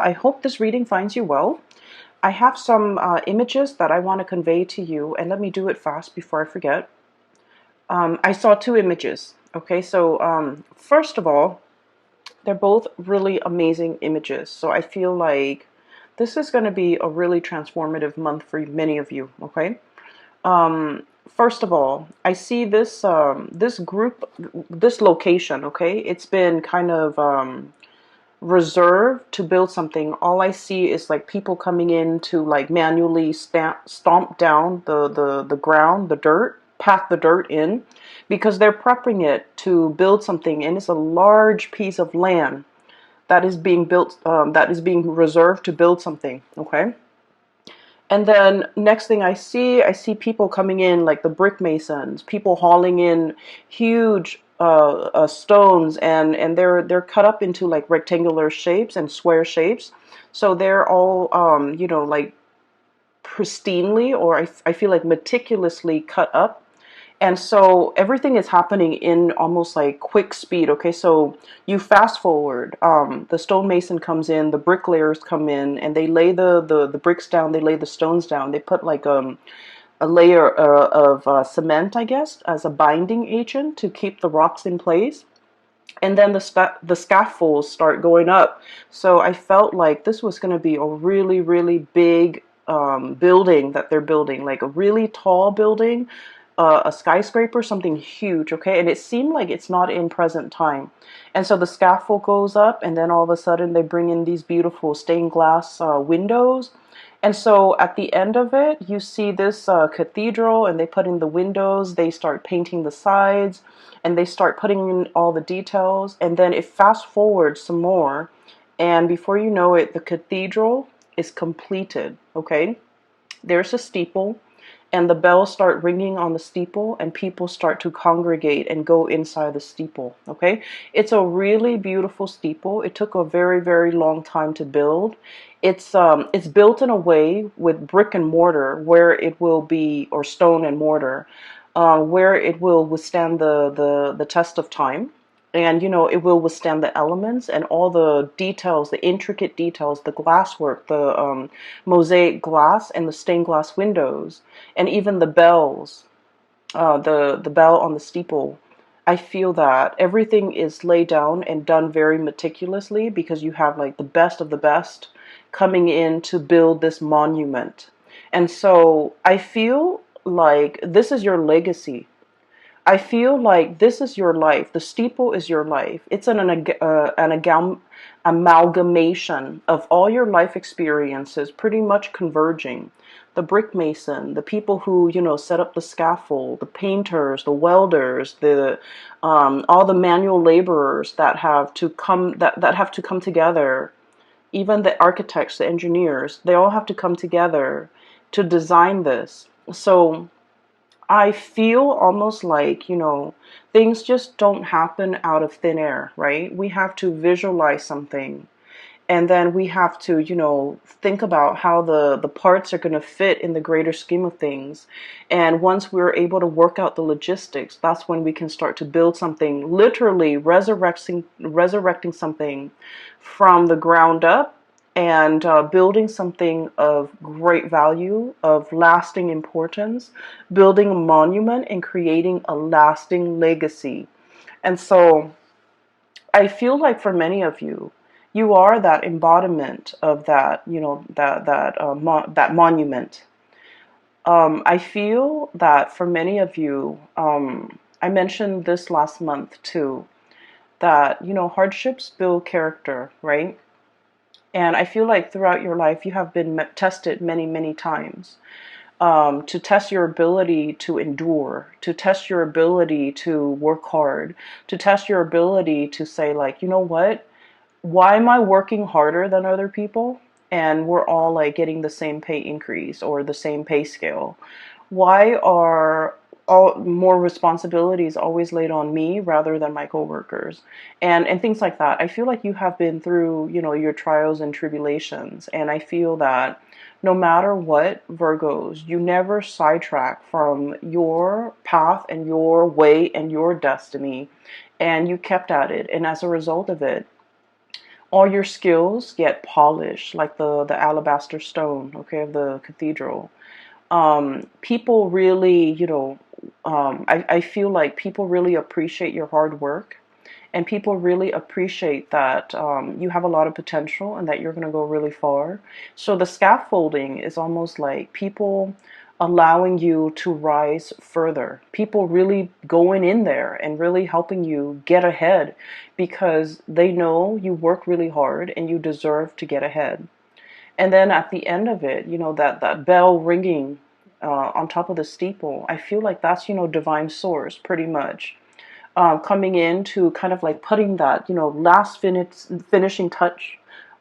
I hope this reading finds you well. I have some images that I want to convey to you, and let me do it fast before I forget. I saw two images. Okay, so first of all, they're both really amazing images. So I feel like this is going to be a really transformative month for many of you. Okay. First of all, I see this group, this location. Okay, it's been kind of reserved to build something. All I see is like people coming in to like manually stomp down the ground, the dirt, pack the dirt in, because they're prepping it to build something, and it's a large piece of land that is being built, that is being reserved to build something. Okay. And then next thing I see people coming in like the brick masons, people hauling in huge stones, and they're cut up into like rectangular shapes and square shapes. So they're all like pristinely, or I feel like meticulously cut up, and so everything is happening in almost like quick speed. Okay, so you fast forward. The stonemason comes in, the bricklayers come in, and they lay the bricks down. They lay the stones down. They put like a layer of cement, I guess, as a binding agent to keep the rocks in place. And then the scaffolds start going up. So I felt like this was going to be a really, really big building that they're building, like a really tall building, a skyscraper, something huge, okay? And it seemed like it's not in present time. And so the scaffold goes up, and then all of a sudden they bring in these beautiful stained glass windows. And so at the end of it, you see this cathedral, and they put in the windows, they start painting the sides, and they start putting in all the details. And then it fast forwards some more, and before you know it, the cathedral is completed, okay? There's a steeple, and the bells start ringing on the steeple, and people start to congregate and go inside the steeple. Okay, it's a really beautiful steeple. It took a very, very long time to build. It's built in a way with brick and mortar where it will be, or stone and mortar, where it will withstand the test of time. And it will withstand the elements and all the details, the intricate details, the glasswork, the mosaic glass, and the stained glass windows, and even the bells, the bell on the steeple. I feel that everything is laid down and done very meticulously, because you have like the best of the best coming in to build this monument. And so I feel like this is your legacy. I feel like this is your life. The steeple is your life. It's amalgamation of all your life experiences, pretty much converging. The brick mason, the people who set up the scaffold, the painters, the welders, the all the manual laborers that have to come that have to come together. Even the architects, the engineers, they all have to come together to design this. So I feel almost like, things just don't happen out of thin air, right? We have to visualize something, and then we have to, think about how the parts are going to fit in the greater scheme of things. And once we're able to work out the logistics, that's when we can start to build something, literally resurrecting something from the ground up, and building something of great value, of lasting importance, building a monument and creating a lasting legacy. And so I feel like for many of you, you are that embodiment of that, that monument. I feel that for many of you, I mentioned this last month too, that hardships build character, right? And I feel like throughout your life, you have been tested many, many times, to test your ability to endure, to test your ability to work hard, to test your ability to say, like, you know what? Why am I working harder than other people? And we're all like getting the same pay increase or the same pay scale. Why are all more responsibilities always laid on me rather than my coworkers? And things like that. I feel like you have been through, your trials and tribulations, and I feel that no matter what, Virgos, you never sidetrack from your path and your way and your destiny, and you kept at it. And as a result of it, All your skills get polished like the alabaster stone, okay, of the cathedral. People really, I feel like people really appreciate your hard work, and people really appreciate that you have a lot of potential and that you're going to go really far. So the scaffolding is almost like people allowing you to rise further. People really going in there and really helping you get ahead because they know you work really hard and you deserve to get ahead. And then at the end of it, that bell ringing on top of the steeple, I feel like that's, divine source pretty much coming in to kind of like putting that, last finishing touch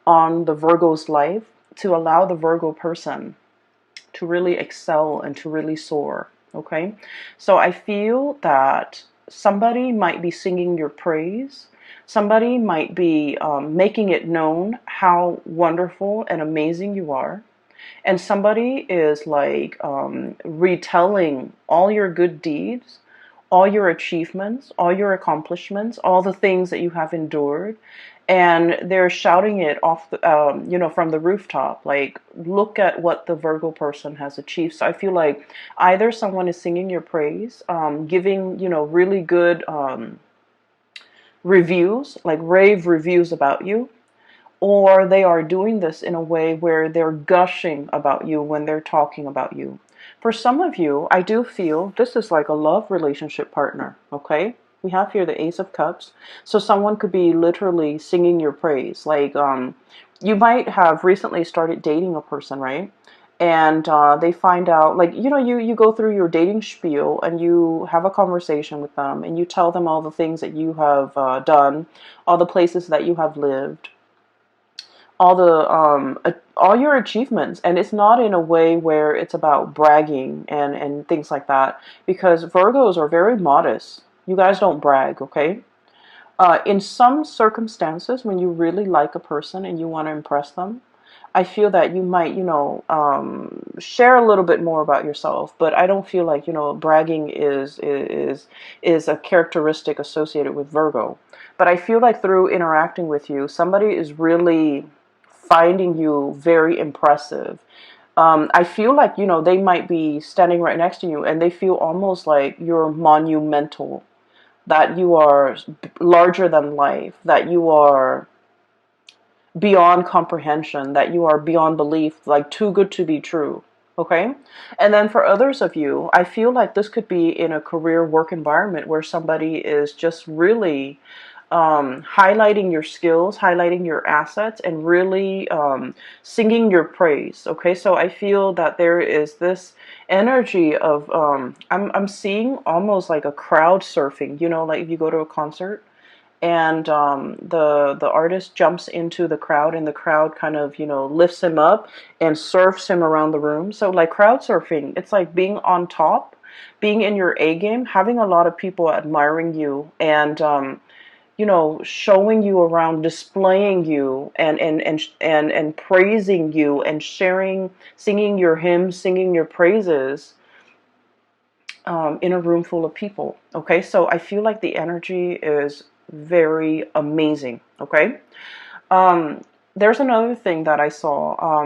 on the Virgo's life to allow the Virgo person to really excel and to really soar. Okay. So I feel that somebody might be singing your praise. Somebody might be making it known how wonderful and amazing you are. And somebody is like retelling all your good deeds, all your achievements, all your accomplishments, all the things that you have endured, and they're shouting it off, from the rooftop. Like, look at what the Virgo person has achieved. So I feel like either someone is singing your praise, giving really good reviews, like rave reviews about you, or they are doing this in a way where they're gushing about you when they're talking about you. For some of you, I do feel this is like a love relationship partner, okay? We have here the Ace of Cups. So someone could be literally singing your praise. Like, you might have recently started dating a person, right? And they find out, like, you go through your dating spiel and you have a conversation with them and you tell them all the things that you have done, all the places that you have lived, all your achievements. And it's not in a way where it's about bragging and things like that, because Virgos are very modest. You guys don't brag, okay? In some circumstances, when you really like a person and you want to impress them, I feel that you might, share a little bit more about yourself. But I don't feel like, bragging is a characteristic associated with Virgo. But I feel like through interacting with you, somebody is really finding you very impressive. I feel like, they might be standing right next to you and they feel almost like you're monumental, that you are larger than life, that you are beyond comprehension, that you are beyond belief, like too good to be true. Okay? And then for others of you, I feel like this could be in a career work environment where somebody is just really highlighting your skills, highlighting your assets, and really singing your praise. Okay, so I feel that there is this energy of I'm seeing almost like a crowd surfing. Like if you go to a concert and the artist jumps into the crowd and the crowd kind of lifts him up and surfs him around the room. So like crowd surfing, it's like being on top, being in your A game, having a lot of people admiring you and showing you around, displaying you, and praising you, and sharing, singing your hymns, singing your praises, in a room full of people. Okay, so I feel like the energy is very amazing. Okay, um, there's another thing that I saw.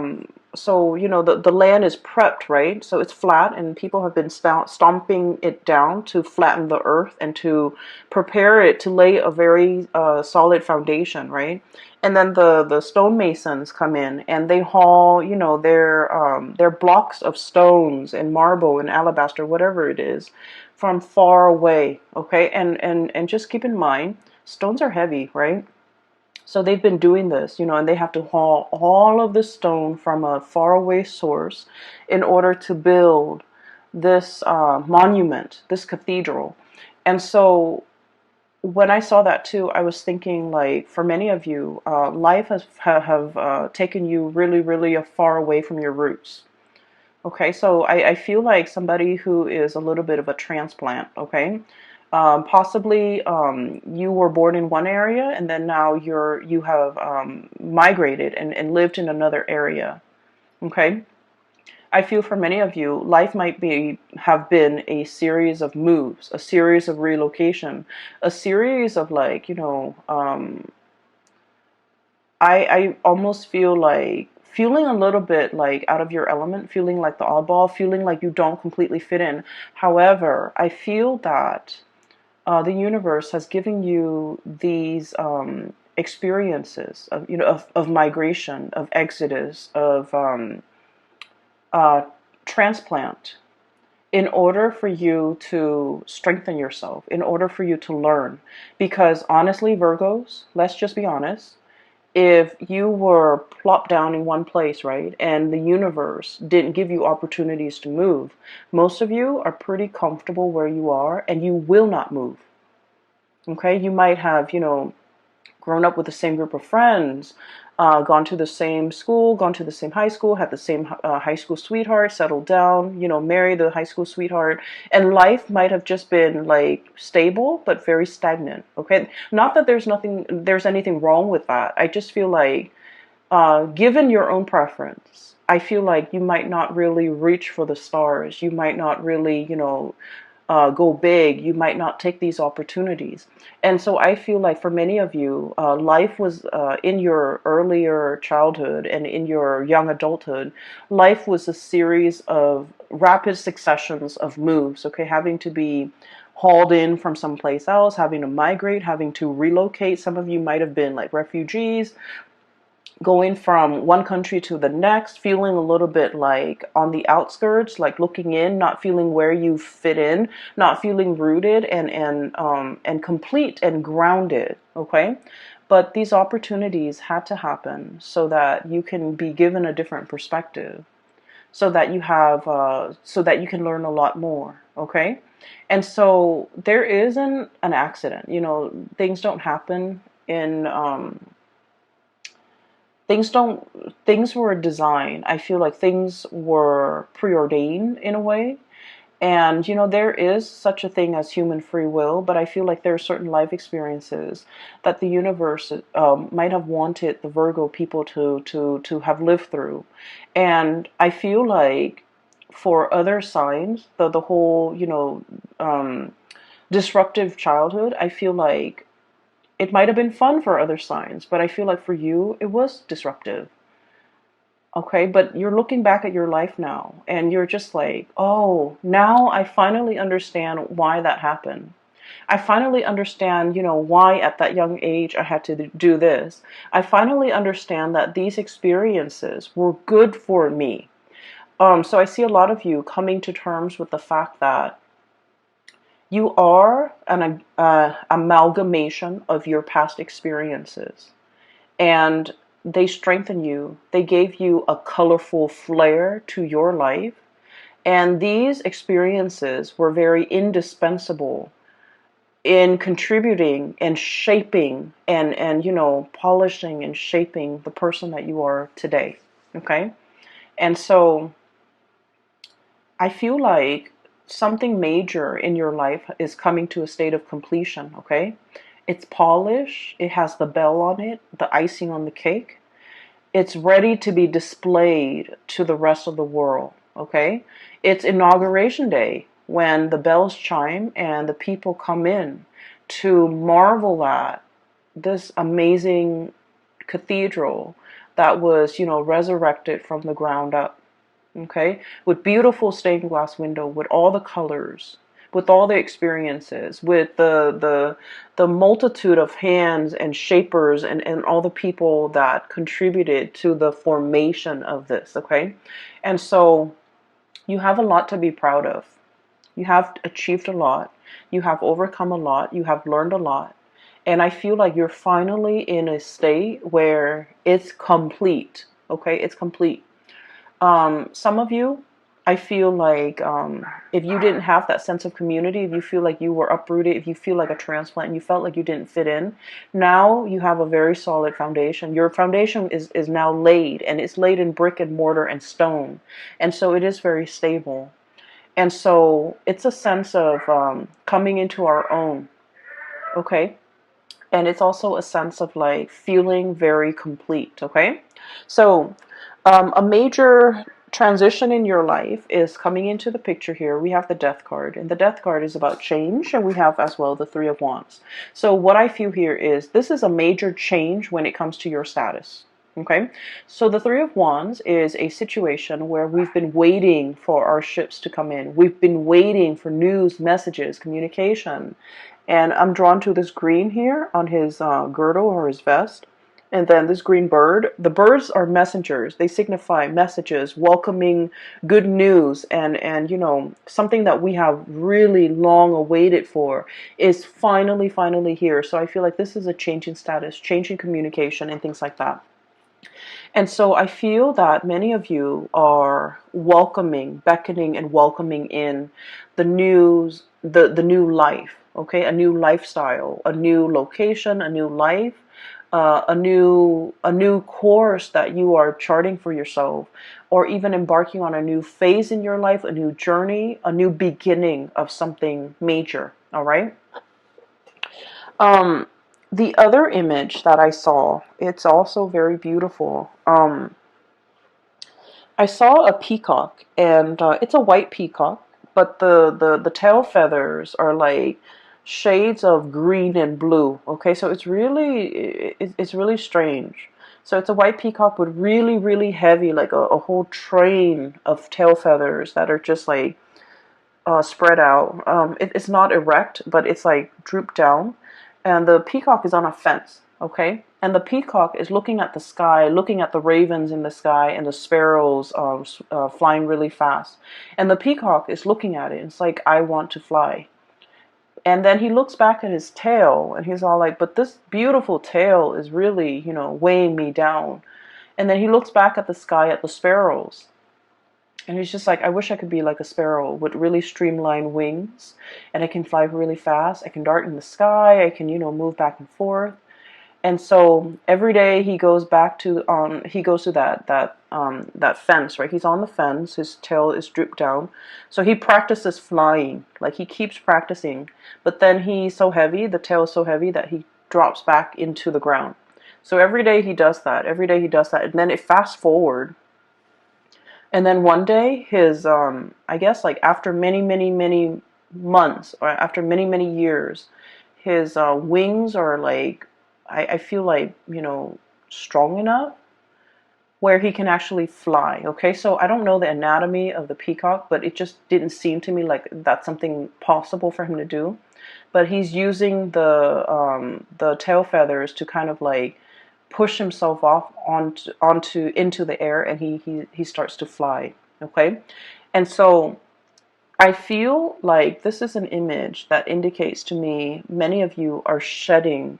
So, the land is prepped, right? So it's flat, and people have been stomping it down to flatten the earth and to prepare it to lay a very solid foundation, right? And then the stonemasons come in and they haul, their blocks of stones and marble and alabaster, whatever it is, from far away. Okay, and just keep in mind, stones are heavy, right? So they've been doing this, and they have to haul all of the stone from a faraway source in order to build this monument, this cathedral. And so when I saw that too, I was thinking, like, for many of you, life has have taken you really, really far away from your roots. Okay, so I feel like somebody who is a little bit of a transplant, okay? Possibly you were born in one area and then now you have migrated and lived in another area, okay? I feel for many of you, life might have been a series of moves, a series of relocation, a series of like, I almost feel like feeling a little bit like out of your element, feeling like the oddball, feeling like you don't completely fit in. However, I feel that the universe has given you these experiences of, of migration, of exodus, of uh, transplant, in order for you to strengthen yourself, in order for you to learn. Because honestly, Virgos, let's just be honest, if you were plopped down in one place, right, and the universe didn't give you opportunities to move, most of you are pretty comfortable where you are and you will not move. Okay, you might have, grown up with the same group of friends, gone to the same school, gone to the same high school, had the same high school sweetheart, settled down, married a high school sweetheart, and life might have just been like stable but very stagnant. Okay, not that there's anything wrong with that. I just feel like, given your own preference, I feel like you might not really reach for the stars. You might not really, go big. You might not take these opportunities. And so I feel like for many of you, life was, in your earlier childhood and in your young adulthood, life was a series of rapid successions of moves, okay, having to be hauled in from someplace else, having to migrate, having to relocate. Some of you might have been like refugees, going from one country to the next, feeling a little bit like on the outskirts, like looking in, not feeling where you fit in, not feeling rooted and complete and grounded. Okay, but these opportunities had to happen so that you can be given a different perspective, so that you can learn a lot more. Okay, and so there isn't an accident. Things don't happen in things don't things were designed. I feel like things were preordained in a way. And there is such a thing as human free will, but I feel like there are certain life experiences that the universe might have wanted the Virgo people to have lived through. And I feel like for other signs, the whole disruptive childhood, I feel like it might have been fun for other signs, but I feel like for you, it was disruptive. Okay, but you're looking back at your life now and you're just like, oh, now I finally understand why that happened. I finally understand, why at that young age I had to do this. I finally understand that these experiences were good for me. So I see a lot of you coming to terms with the fact that you are an amalgamation of your past experiences, and they strengthen you. They gave you a colorful flair to your life, and these experiences were very indispensable in contributing and shaping and polishing and shaping the person that you are today. Okay, and so I feel like something major in your life is coming to a state of completion, okay? It's polished, it has the bell on it, the icing on the cake. It's ready to be displayed to the rest of the world, okay? It's inauguration day when the bells chime and the people come in to marvel at this amazing cathedral that was, resurrected from the ground up. Okay, with beautiful stained glass window, with all the colors, with all the experiences, with the multitude of hands and shapers and all the people that contributed to the formation of this. Okay, and so you have a lot to be proud of. You have achieved a lot. You have overcome a lot. You have learned a lot. And I feel like you're finally in a state where it's complete. Okay, it's complete. Some of you, I feel like, if you didn't have that sense of community, if you feel like you were uprooted, if you feel like a transplant and you felt like you didn't fit in, now you have a very solid foundation. Your foundation is now laid, and it's laid in brick and mortar and stone. And so it is very stable. And so it's a sense of coming into our own, okay? And it's also a sense of like feeling very complete, okay? So a major transition in your life is coming into the picture here. We have the Death card, and the Death card is about change, and we have as well the Three of Wands. So what I feel here is this is a major change when it comes to your status. Okay, so the Three of Wands is a situation where we've been waiting for our ships to come in. We've been waiting for news, messages, communication. And I'm drawn to this green here on his girdle or his vest. And then this green bird. The birds are messengers. They signify messages, welcoming good news, and you know, something that we have really long awaited for is finally here. So I feel like this is a change in status, change in communication, and things like that. And so I feel that many of you are welcoming, beckoning and welcoming in the news, the new life, okay? A new lifestyle, a new location, a new life, a new course that you are charting for yourself, or even embarking on a new phase in your life, a new journey, a new beginning of something major, all right? Um, the other image that I saw, it's also very beautiful. I saw a peacock, and it's a white peacock, but the tail feathers are like shades of green and blue. Okay, so it's really strange. So it's a white peacock with really heavy, like a whole train of tail feathers that are just like spread out. It's not erect, but it's like drooped down. And the peacock is on a fence, okay? And the peacock is looking at the sky, looking at the ravens in the sky and the sparrows flying really fast. And the peacock is looking at it. It's like, I want to fly. And then he looks back at his tail and he's all like, but this beautiful tail is really, you know, weighing me down. And then he looks back at the sky at the sparrows. And he's just like, I wish I could be like a sparrow with really streamlined wings, and I can fly really fast. I can dart in the sky. I can, you know, move back and forth. And so every day he goes to that fence, right? He's on the fence. His tail is drooped down, so he practices flying. Like he keeps practicing, but then he's so heavy. The tail is so heavy that he drops back into the ground. So every day he does that. Every day he does that, and then it fast forward. And then one day, his, I guess like after many months, or after many years, his wings are like, I feel like, you know, strong enough where he can actually fly. Okay, so I don't know the anatomy of the peacock, but it just didn't seem to me like that's something possible for him to do. But he's using the tail feathers to kind of like push himself off onto into the air, and he starts to fly. Okay, and so I feel like this is an image that indicates to me many of you are shedding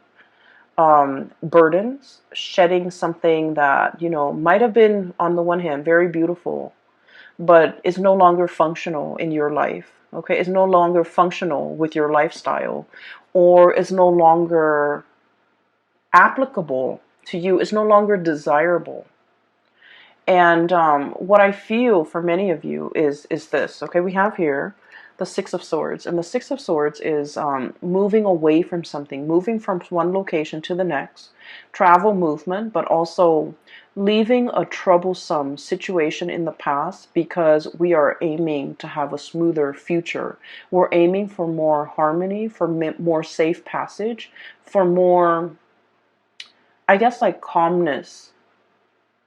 burdens, shedding something that, you know, might have been on the one hand very beautiful, but is no longer functional in your life. Okay, is no longer functional with your lifestyle, or is no longer applicable to you, is no longer desirable. And what I feel for many of you is this. Okay, we have here the Six of Swords, and the Six of Swords is moving away from something, moving from one location to the next, travel, movement, but also leaving a troublesome situation in the past because we are aiming to have a smoother future. We're aiming for more harmony, for more safe passage, for more, I guess, like calmness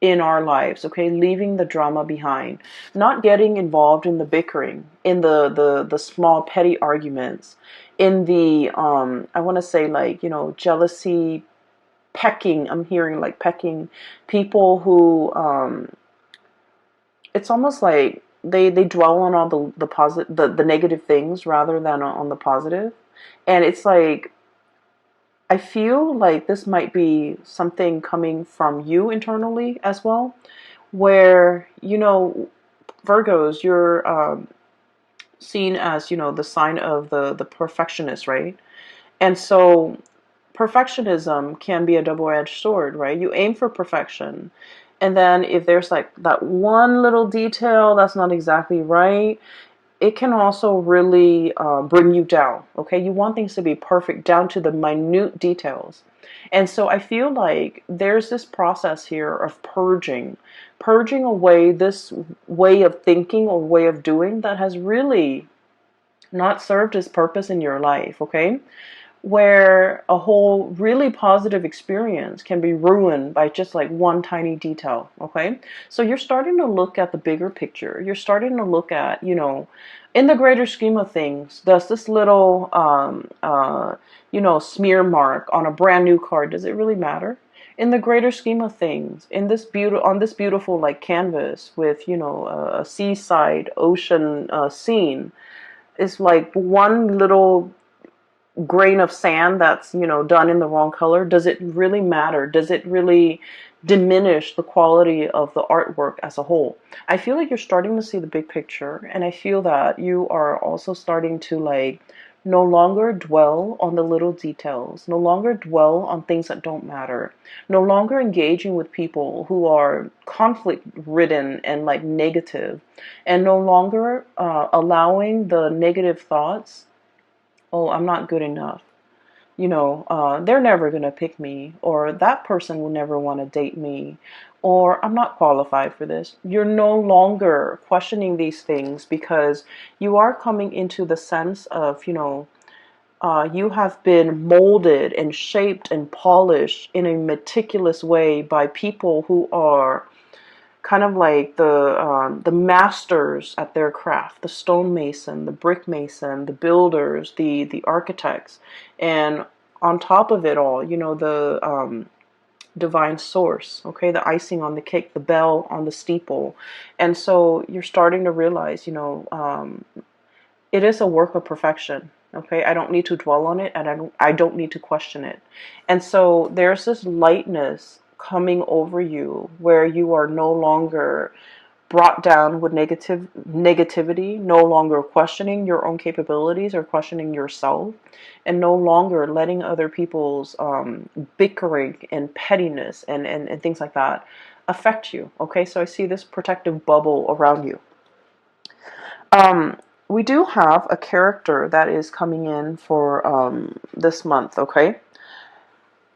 in our lives, okay? Leaving the drama behind, not getting involved in the bickering, in the small petty arguments, in the I want to say, like, you know, jealousy, pecking. I'm hearing like pecking, people who it's almost like they dwell on all the positive, the negative things rather than on the positive. And it's like, I feel like this might be something coming from you internally as well, where, you know, Virgos, you're seen as, you know, the sign of the perfectionist, right? And so perfectionism can be a double-edged sword, right? You aim for perfection, and then if there's like that one little detail that's not exactly right, it can also really bring you down. Okay, you want things to be perfect down to the minute details. And so I feel like there's this process here of purging, purging away this way of thinking or way of doing that has really not served its purpose in your life, okay? Where a whole really positive experience can be ruined by just like one tiny detail, okay? So you're starting to look at the bigger picture. You're starting to look at, in the greater scheme of things, does this little, smear mark on a brand new card, does it really matter? In the greater scheme of things, on this beautiful like canvas with, a seaside ocean scene, is like one little grain of sand that's done in the wrong color. Does it really matter? Does it really diminish the quality of the artwork as a whole? I feel like you're starting to see the big picture, and I feel that you are also starting to like no longer dwell on the little details, no longer dwell on things that don't matter, no longer engaging with people who are conflict ridden and like negative, and no longer allowing the negative thoughts. Oh, I'm not good enough. They're never going to pick me, or that person will never want to date me, or I'm not qualified for this. You're no longer questioning these things because you are coming into the sense of, you have been molded and shaped and polished in a meticulous way by people who are kind of like the masters at their craft, the stonemason, the brick mason, the builders, the architects, and on top of it all, the divine source, okay, the icing on the cake, the bell on the steeple. And so you're starting to realize, it is a work of perfection. Okay, I don't need to dwell on it, and I don't need to question it. And so there's this lightness coming over you where you are no longer brought down with negativity, no longer questioning your own capabilities or questioning yourself, and no longer letting other people's bickering and pettiness and things like that affect you. Okay, so I see this protective bubble around you. Um, we do have a character that is coming in for this month, okay?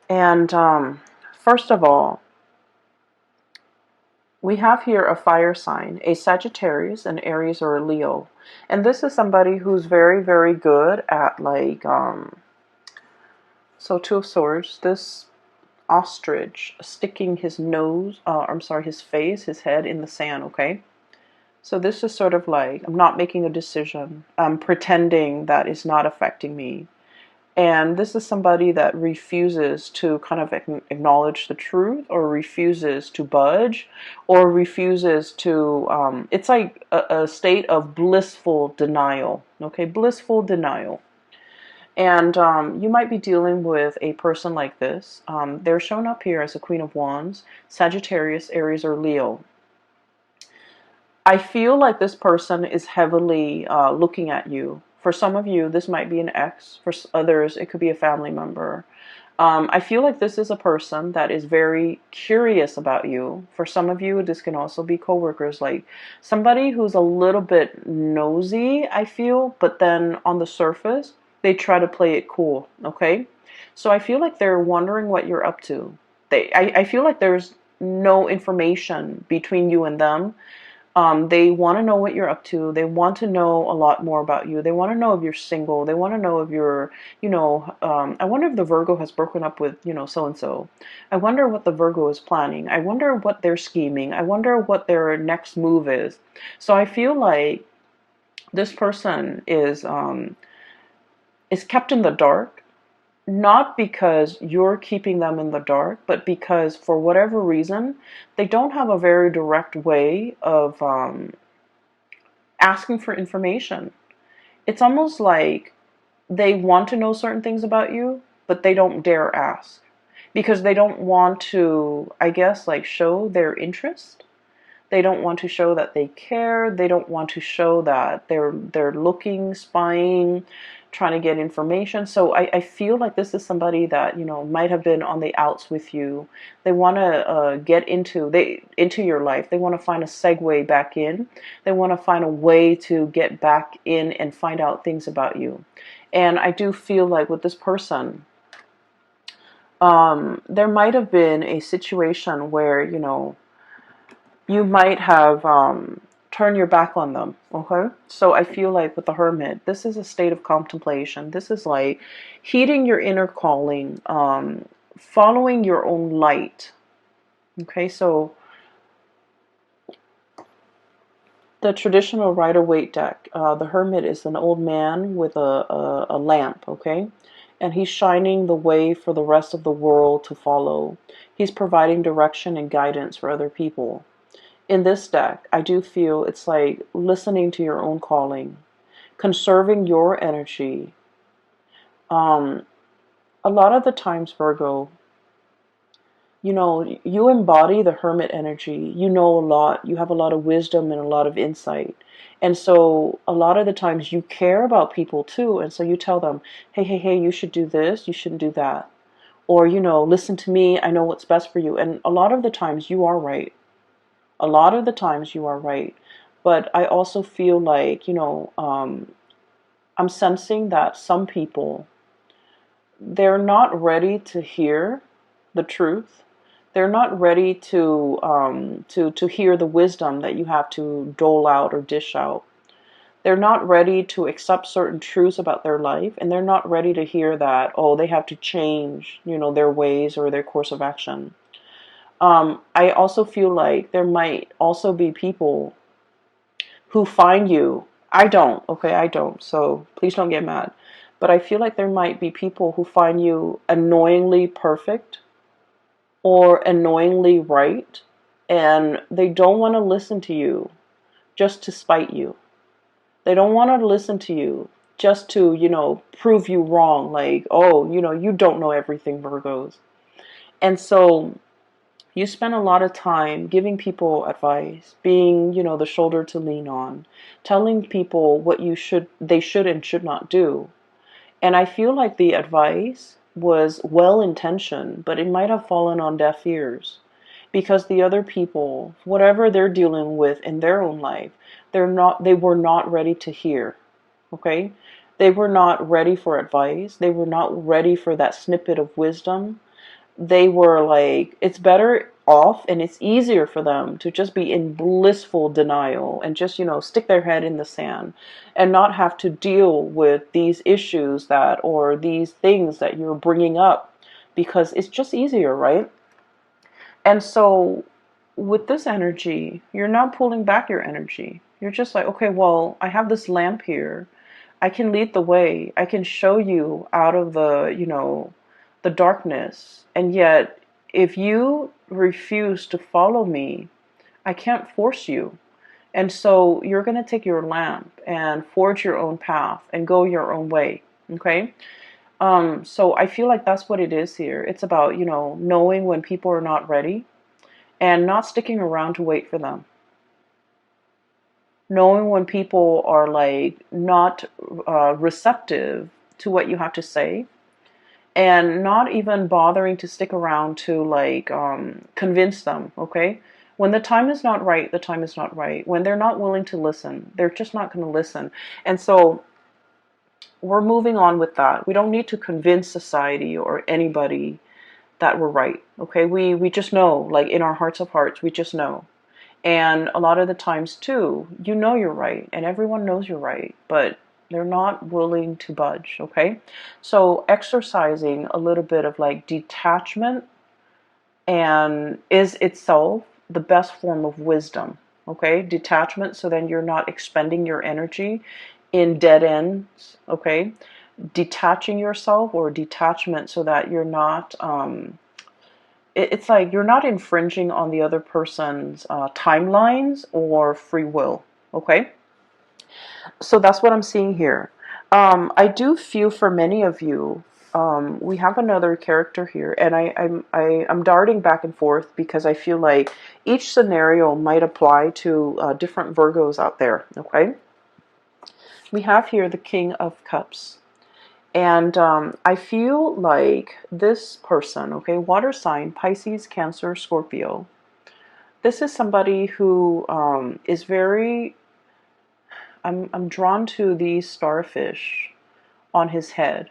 And first of all, we have here a fire sign, a Sagittarius, an Aries, or a Leo. And this is somebody who's very, very good at like, so Two of Swords, this ostrich sticking his nose, his face, his head in the sand, okay? So this is sort of like, I'm not making a decision. I'm pretending that it's not affecting me. And this is somebody that refuses to kind of acknowledge the truth, or refuses to budge, or refuses to, it's like a state of blissful denial, okay? Blissful denial. And you might be dealing with a person like this. They're shown up here as a Queen of Wands, Sagittarius, Aries, or Leo. I feel like this person is heavily looking at you. For some of you, this might be an ex. For others, it could be a family member. I feel like this is a person that is very curious about you. For some of you, this can also be coworkers, like somebody who's a little bit nosy, I feel, but then on the surface, they try to play it cool, okay? So I feel like they're wondering what you're up to. I feel like there's no information between you and them. They want to know what you're up to. They want to know a lot more about you. They want to know if you're single. They want to know if you're, I wonder if the Virgo has broken up with, so and so. I wonder what the Virgo is planning. I wonder what they're scheming. I wonder what their next move is. So I feel like this person is kept in the dark, not because you're keeping them in the dark, but because for whatever reason, they don't have a very direct way of asking for information. It's almost like they want to know certain things about you, but they don't dare ask because they don't want to, I guess, like show their interest. They don't want to show that they care. They don't want to show that they're looking, spying, trying to get information. So I feel like this is somebody that might have been on the outs with you. They want to get into your life. They want to find a segue back in. They want to find a way to get back in and find out things about you. And I do feel like with this person, there might have been a situation where you might have turned your back on them. Okay, so I feel like with the Hermit, this is a state of contemplation. This is like heeding your inner calling, following your own light. Okay, so the traditional Rider-Waite deck, the Hermit is an old man with a lamp, okay? And he's shining the way for the rest of the world to follow. He's providing direction and guidance for other people. In this deck, I do feel it's like listening to your own calling, conserving your energy. Um, a lot of the times, Virgo, you know, you embody the hermit energy. You know a lot. You have a lot of wisdom and a lot of insight. And so a lot of the times you care about people too. And so you tell them, hey, hey, hey, you should do this. You shouldn't do that. Or, you know, listen to me. I know what's best for you. And a lot of the times you are right. A lot of the times you are right. But I also feel like, I'm sensing that some people, they're not ready to hear the truth. They're not ready to hear the wisdom that you have to dole out or dish out. They're not ready to accept certain truths about their life, and they're not ready to hear that, oh, they have to change, their ways or their course of action. I also feel like there might also be people who find you. I don't, okay, I don't, so please don't get mad. But I feel like there might be people who find you annoyingly perfect or annoyingly right, and they don't want to listen to you just to spite you. They don't want to listen to you just to, prove you wrong. Like, oh, you don't know everything, Virgos. And so you spend a lot of time giving people advice, being, the shoulder to lean on, telling people what they should and should not do. And I feel like the advice was well intentioned, but it might have fallen on deaf ears because the other people, whatever they're dealing with in their own life, they were not ready to hear. Okay? They were not ready for advice. They were not ready for that snippet of wisdom. They were like, it's better off and it's easier for them to just be in blissful denial and just, stick their head in the sand and not have to deal with these issues or these things that you're bringing up because it's just easier, right? And so with this energy, you're not pulling back your energy. You're just like, okay, well, I have this lamp here. I can lead the way. I can show you out of the darkness. And yet, if you refuse to follow me, I can't force you. And so you're going to take your lamp and forge your own path and go your own way. Okay? So I feel like that's what it is here. It's about, knowing when people are not ready and not sticking around to wait for them. Knowing when people are like not receptive to what you have to say and not even bothering to stick around to like convince them, okay? When the time is not right, the time is not right. When they're not willing to listen, they're just not going to listen. And so we're moving on with that. We don't need to convince society or anybody that we're right, okay? We just know, like in our hearts of hearts, we just know. And a lot of the times too, you're right, and everyone knows you're right, but they're not willing to budge, okay? So exercising a little bit of like detachment and is itself the best form of wisdom, okay? Detachment, so then you're not expending your energy in dead ends, okay? Detaching yourself, or detachment, so that you're not it's like you're not infringing on the other person's timelines or free will. Okay, so that's what I'm seeing here. I do feel for many of you. We have another character here, and I'm darting back and forth because I feel like each scenario might apply to different Virgos out there. Okay, we have here the King of Cups. And I feel like this person, okay, water sign, Pisces, Cancer, Scorpio. This is somebody who is very, I'm drawn to these starfish on his head.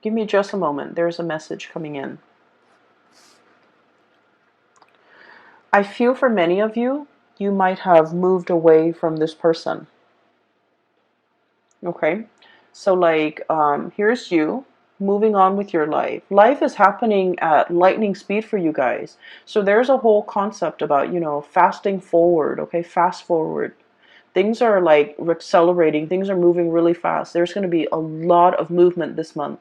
Give me just a moment. There's a message coming in. I feel for many of you, you might have moved away from this person. Okay, so like here's you moving on with your life. Life is happening at lightning speed for you guys. So there's a whole concept about, fasting forward. Okay, fast forward. Things are like accelerating, things are moving really fast. There's going to be a lot of movement this month.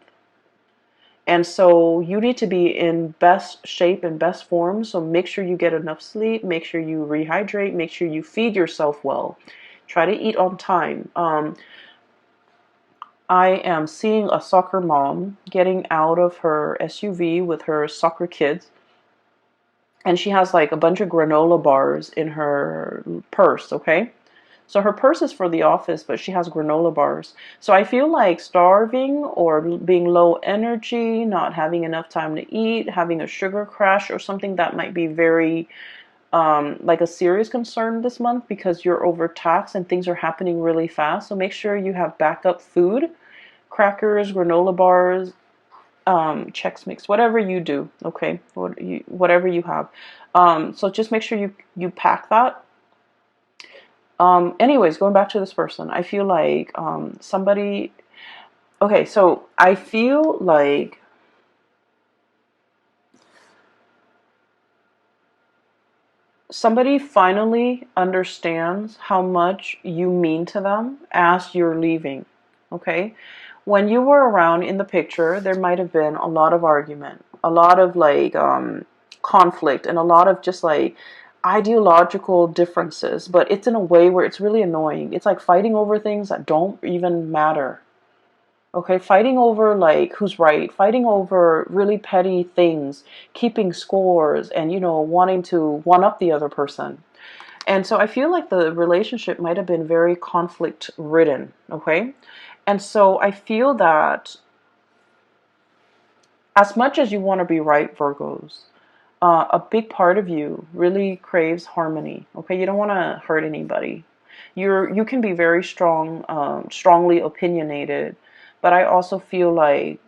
And so you need to be in best shape and best form. So make sure you get enough sleep, make sure you rehydrate, make sure you feed yourself well. Try to eat on time. I am seeing a soccer mom getting out of her SUV with her soccer kids. And she has like a bunch of granola bars in her purse, okay? So her purse is for the office, but she has granola bars. So I feel like starving or being low energy, not having enough time to eat, having a sugar crash or something that might be very like a serious concern this month because you're overtaxed and things are happening really fast. So make sure you have backup food, crackers, granola bars, Chex Mix, whatever you do, okay, whatever you have. So just make sure you pack that. Anyways, going back to this person, I feel like somebody. Okay, so I feel like somebody finally understands how much you mean to them as you're leaving. Okay, when you were around in the picture, there might have been a lot of argument, a lot of like conflict, and a lot of just like ideological differences, but it's in a way where it's really annoying. It's like fighting over things that don't even matter. Okay, fighting over like who's right, fighting over really petty things, keeping scores, and wanting to one up the other person. And so I feel like the relationship might have been very conflict ridden, okay? And so I feel that as much as you want to be right, Virgos, a big part of you really craves harmony. Okay, you don't want to hurt anybody. You can be very strong, strongly opinionated, but I also feel like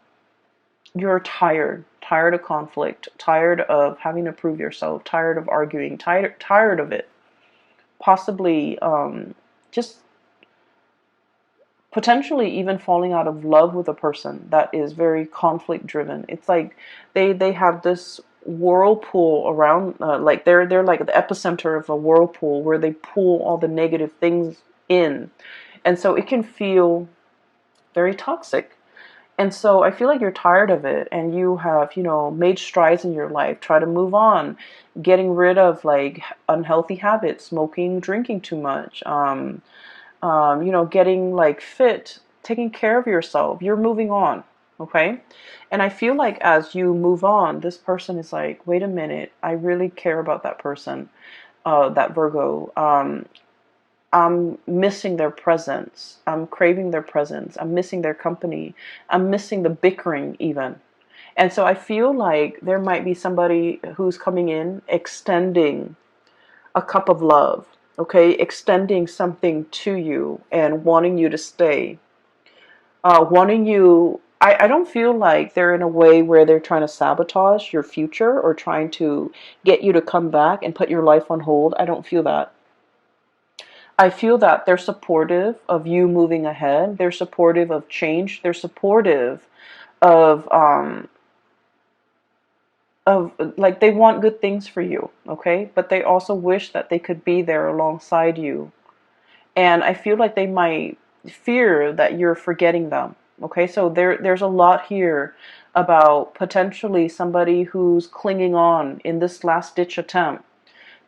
you're tired of conflict, tired of having to prove yourself, tired of arguing, tired of it. Possibly, just potentially even falling out of love with a person that is very conflict driven. It's like they have this whirlpool around, like they're like the epicenter of a whirlpool where they pull all the negative things in, and so it can feel very toxic. And so I feel like you're tired of it and you have, made strides in your life, try to move on, getting rid of like unhealthy habits, smoking, drinking too much, getting like fit, taking care of yourself. You're moving on, okay? And I feel like as you move on, this person is like, wait a minute, I really care about that person, that Virgo. I'm missing their presence. I'm craving their presence. I'm missing their company. I'm missing the bickering even. And so I feel like there might be somebody who's coming in extending a cup of love, okay? Extending something to you and wanting you to stay. Wanting you, I don't feel like they're in a way where they're trying to sabotage your future or trying to get you to come back and put your life on hold. I don't feel that. I feel that they're supportive of you moving ahead. They're supportive of change. They're supportive of like they want good things for you, okay? But they also wish that they could be there alongside you. And I feel like they might fear that you're forgetting them. Okay? So there's a lot here about potentially somebody who's clinging on in this last ditch attempt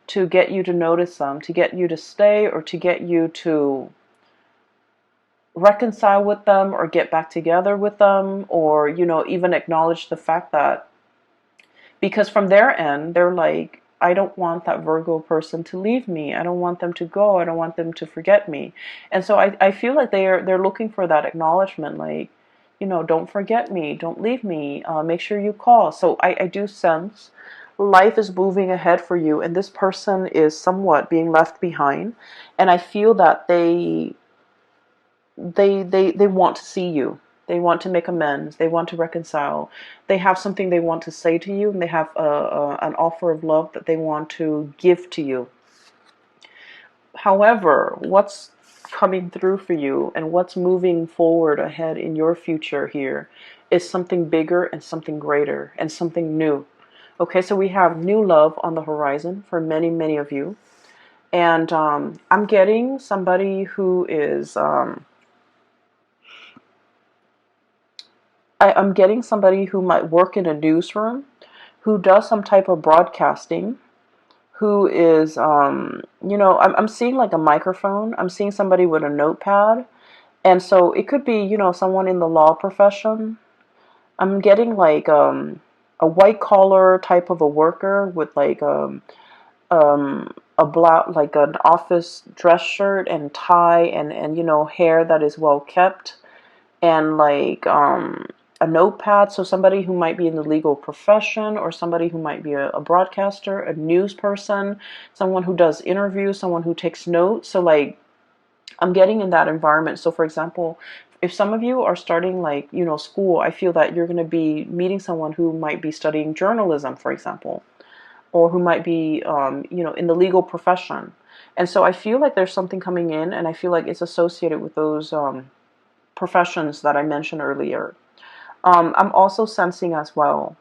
to get you to notice them, to get you to stay, or to get you to reconcile with them or get back together with them, or even acknowledge the fact that, because from their end they're like, I don't want that Virgo person to leave me, I don't want them to go, I don't want them to forget me. And so I feel like they're looking for that acknowledgement, like, don't forget me, don't leave me, make sure you call. So I do sense life is moving ahead for you and this person is somewhat being left behind, and I feel that they want to see you. They want to make amends. They want to reconcile. They have something they want to say to you, and they have an offer of love that they want to give to you. However, what's coming through for you and what's moving forward ahead in your future here is something bigger and something greater and something new. Okay, so we have new love on the horizon for many, many of you. And I'm getting somebody who is, I'm getting somebody who might work in a newsroom, who does some type of broadcasting, who is, I'm seeing like a microphone. I'm seeing somebody with a notepad. And so it could be, someone in the law profession. I'm getting like a white collar type of a worker with like a black, like an office dress shirt and tie and hair that is well kept, and like a notepad. So somebody who might be in the legal profession, or somebody who might be a broadcaster, a news person, someone who does interviews, someone who takes notes. So like I'm getting in that environment. So for example, if some of you are starting like, school, I feel that you're going to be meeting someone who might be studying journalism, for example, or who might be, in the legal profession. And so I feel like there's something coming in, and I feel like it's associated with those professions that I mentioned earlier. I'm also sensing as well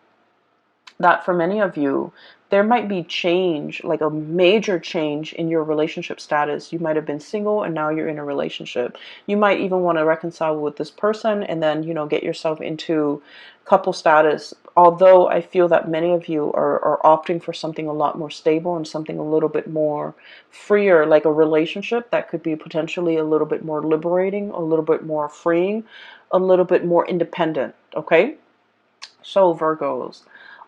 that for many of you, there might be change, like a major change in your relationship status. You might have been single and now you're in a relationship. You might even want to reconcile with this person and then, get yourself into couple status. Although I feel that many of you are opting for something a lot more stable and something a little bit more freer, like a relationship that could be potentially a little bit more liberating, a little bit more freeing, a little bit more independent. Okay? So, Virgos,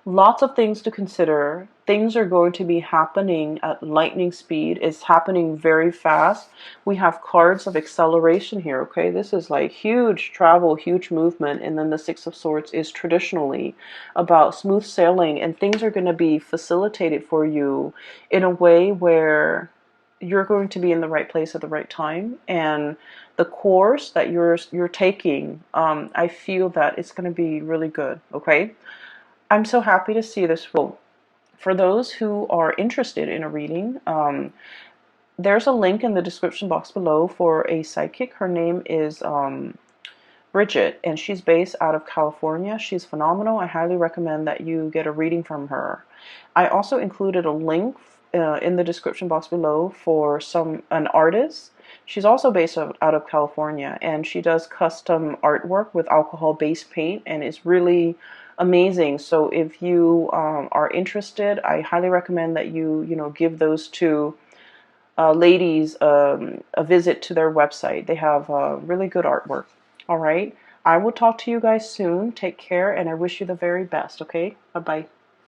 lots of things to consider. Things are going to be happening at lightning speed. It's happening very fast. We have cards of acceleration here, okay? This is like huge travel, huge movement. And then the Six of Swords is traditionally about smooth sailing. And things are going to be facilitated for you in a way where you're going to be in the right place at the right time. And the course that you're taking, I feel that it's going to be really good, okay? I'm so happy to see this. For those who are interested in a reading, there's a link in the description box below for a psychic. Her name is Bridget, and she's based out of California. She's phenomenal. I highly recommend that you get a reading from her. I also included a link in the description box below for an artist. She's also based out of California, and she does custom artwork with alcohol-based paint, and it's really amazing. So if you are interested, I highly recommend that you give those two ladies a visit to their website. They have really good artwork. All right. I will talk to you guys soon. Take care, and I wish you the very best. Okay. Bye bye.